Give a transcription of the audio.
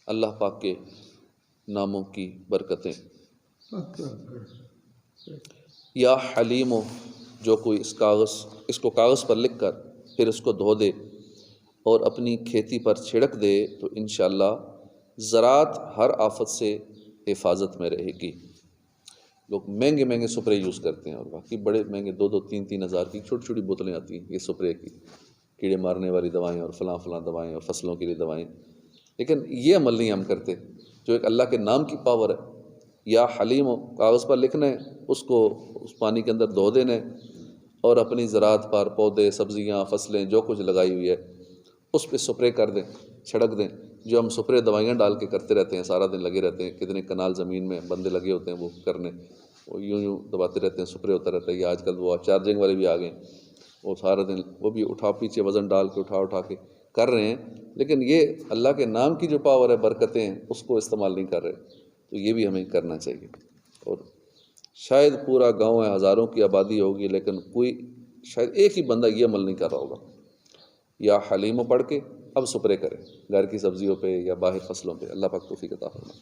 اللہ پاک کے ناموں کی برکتیں۔ یا حلیم، جو کوئی اس کو کاغذ پر لکھ کر پھر اس کو دھو دے اور اپنی کھیتی پر چھڑک دے تو انشاءاللہ زراعت ہر آفت سے حفاظت میں رہے گی۔ لوگ مہنگے مہنگے سپرے یوز کرتے ہیں، اور باقی بڑے مہنگے 2-3 ہزار کی چھوٹی چھوٹی بوتلیں آتی ہیں یہ سپرے کی، کیڑے مارنے والی دوائیں اور فلاں فلاں دوائیں اور فصلوں کے لیے دوائیں، لیکن یہ عمل نہیں ہم کرتے جو ایک اللہ کے نام کی پاور ہے۔ یا حلیم ہو، کاغذ پر لکھنا ہے، اس کو اس پانی کے اندر دھو دینا ہے اور اپنی زراعت پر پودے، سبزیاں، فصلیں جو کچھ لگائی ہوئی ہے اس پہ سپرے کر دیں، چھڑک دیں۔ جو ہم سپرے دوائیاں ڈال کے کرتے رہتے ہیں، سارا دن لگے رہتے ہیں، کتنے کنال زمین میں بندے لگے ہوتے ہیں وہ کرنے، وہ یوں دباتے رہتے ہیں، سپرے ہوتا رہتا ہے۔ یا آج کل وہ چارجنگ والے بھی آ گئے ہیں، وہ سارا دن وہ بھی پیچھے وزن ڈال کے اٹھا کے کر رہے ہیں، لیکن یہ اللہ کے نام کی جو پاور ہے، برکتیں ہیں، اس کو استعمال نہیں کر رہے۔ تو یہ بھی ہمیں کرنا چاہیے۔ اور شاید پورا گاؤں ہے، ہزاروں کی آبادی ہوگی، لیکن کوئی شاید ایک ہی بندہ یہ عمل نہیں کر رہا ہوگا۔ یا حلیم پڑھ کے اب سپرے کریں گھر کی سبزیوں پہ یا باہر فصلوں پہ۔ اللہ پاک توفیق عطا فرمائے۔